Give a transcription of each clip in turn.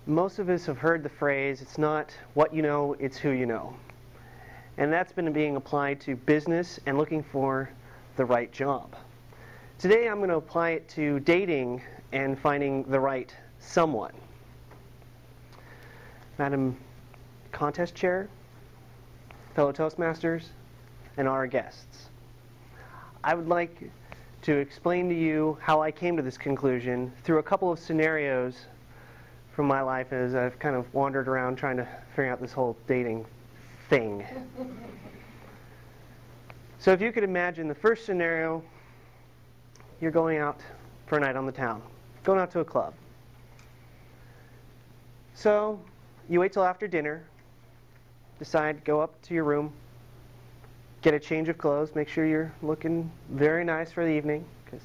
Most of us have heard the phrase, it's not what you know, it's who you know. And that's been being applied to business and looking for the right job. Today I'm going to apply it to dating and finding the right someone. Madam Contest Chair, fellow Toastmasters, and our guests. I would like to explain to you how I came to this conclusion through a couple of scenarios from my life as I've kind of wandered around trying to figure out this whole dating thing. So if you could imagine the first scenario, you're going out for a night on the town, going out to a club. So you wait till after dinner, decide, go up to your room, get a change of clothes, make sure you're looking very nice for the evening because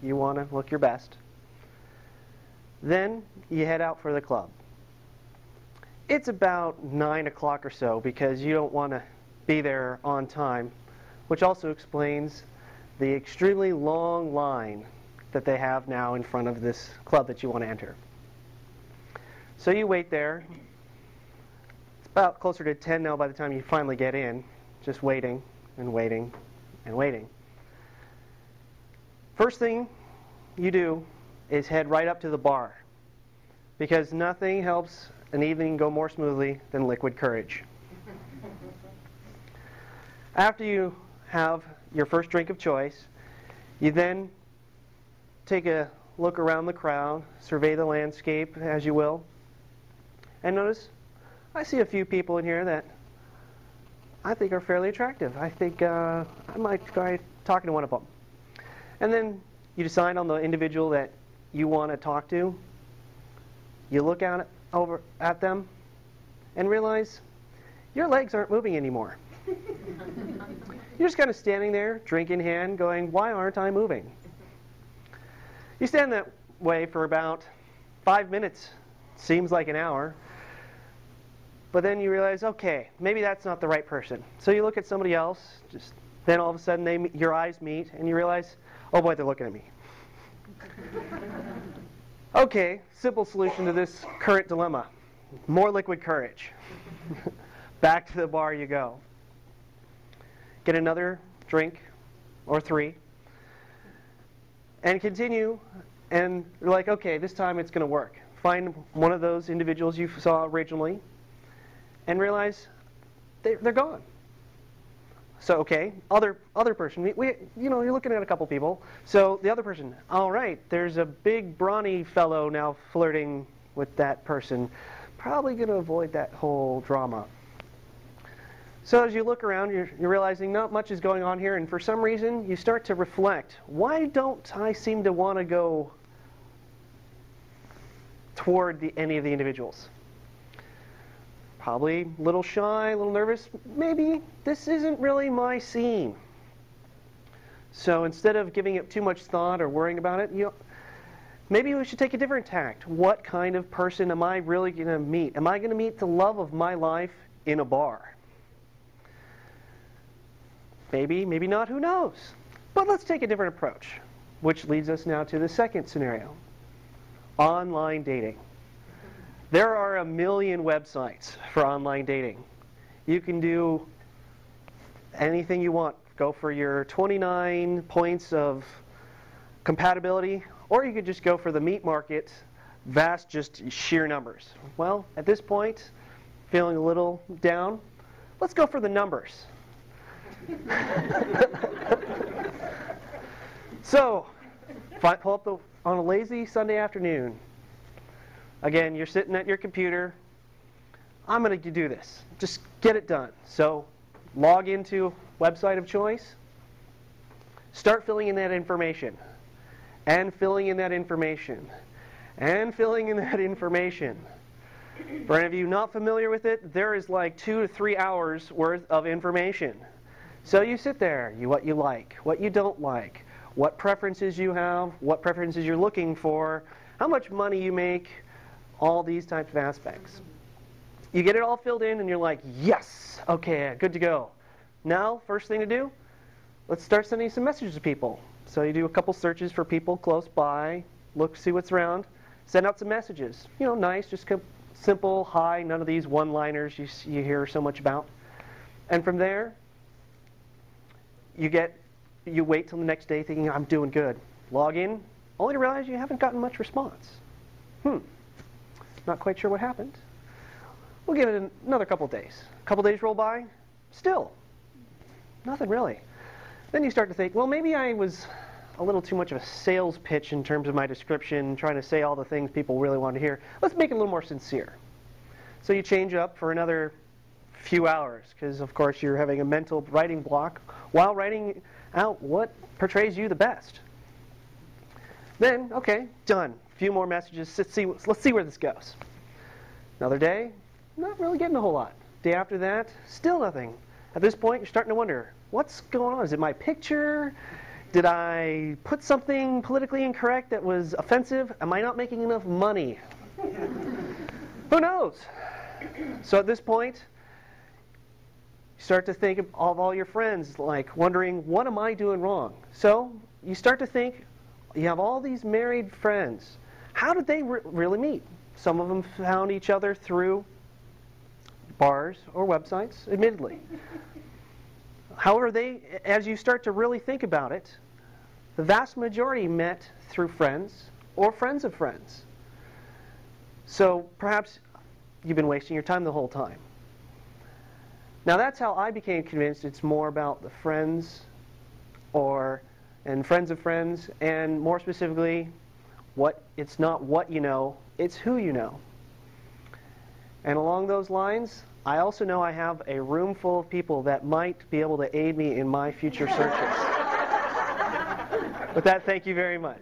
you want to look your best. Then you head out for the club. It's about 9 o'clock or so because you don't want to be there on time, which also explains the extremely long line that they have now in front of this club that you want to enter. So you wait there. It's about closer to 10 now by the time you finally get in, just waiting and waiting and waiting. First thing you do is head right up to the bar because nothing helps an evening go more smoothly than liquid courage. After you have your first drink of choice, you then take a look around the crowd, survey the landscape as you will, and notice I see a few people in here that I think are fairly attractive. I think I might try talking to one of them. And then you decide on the individual that you want to talk to. You look over at them and realize your legs aren't moving anymore. You're just kind of standing there, drink in hand, going, why aren't I moving? You stand that way for about 5 minutes. Seems like an hour. But then you realize, okay, maybe that's not the right person. So you look at somebody else, then all of a sudden your eyes meet, and you realize, oh boy, they're looking at me. Okay, simple solution to this current dilemma. More liquid courage. Back to the bar you go. Get another drink, or 3, and continue, and you're like, okay, this time it's going to work. Find one of those individuals you saw originally, and realize they're gone. So, okay, other person. You're looking at a couple people. So the other person, all right, there's a big brawny fellow now flirting with that person. Probably going to avoid that whole drama. So as you look around, you're realizing not much is going on here, and for some reason you start to reflect, why don't I seem to want to go toward any of the individuals? Probably a little shy, a little nervous. Maybe this isn't really my scene. So instead of giving it too much thought or worrying about it, maybe we should take a different tact. What kind of person am I really going to meet? Am I going to meet the love of my life in a bar? Maybe, maybe not, who knows? But let's take a different approach, which leads us now to the second scenario. Online dating. There are a million websites for online dating. You can do anything you want. Go for your 29 points of compatibility, or you could just go for the meat market, vast, just sheer numbers. Well, at this point, feeling a little down, let's go for the numbers. So, pull up on a lazy Sunday afternoon. Again, you're sitting at your computer. I'm going to do this. Just get it done. So, log into website of choice. Start filling in that information. And filling in that information. And filling in that information. For any of you not familiar with it, there is like 2 to 3 hours worth of information. So you sit there, what you like, what you don't like, what preferences you have, what preferences you're looking for, how much money you make, all these types of aspects. You get it all filled in and you're like, yes, okay, good to go. Now, first thing to do, let's start sending some messages to people. So you do a couple searches for people close by, look, see what's around, send out some messages. Nice, just simple, hi, none of these one-liners you hear so much about. And from there, you wait till the next day thinking, I'm doing good. Log in, only to realize you haven't gotten much response. Not quite sure what happened. We'll give it another couple days. A couple days roll by, still nothing really. Then you start to think, well, maybe I was a little too much of a sales pitch in terms of my description, trying to say all the things people really want to hear. Let's make it a little more sincere. So you change up for another few hours, because of course you're having a mental writing block while writing out what portrays you the best. Then, okay, done. A few more messages. Let's see where this goes. Another day, not really getting a whole lot. Day after that, still nothing. At this point, you're starting to wonder, what's going on? Is it my picture? Did I put something politically incorrect that was offensive? Am I not making enough money? Who knows? So at this point, you start to think of all your friends, like wondering, what am I doing wrong? So you start to think, you have all these married friends. How did they really meet? Some of them found each other through bars or websites, admittedly. However, as you start to really think about it, the vast majority met through friends or friends of friends. So perhaps you've been wasting your time the whole time. Now that's how I became convinced it's more about the friends and friends of friends, and more specifically, it's not what you know, it's who you know. And along those lines, I also know I have a room full of people that might be able to aid me in my future searches. With that, thank you very much.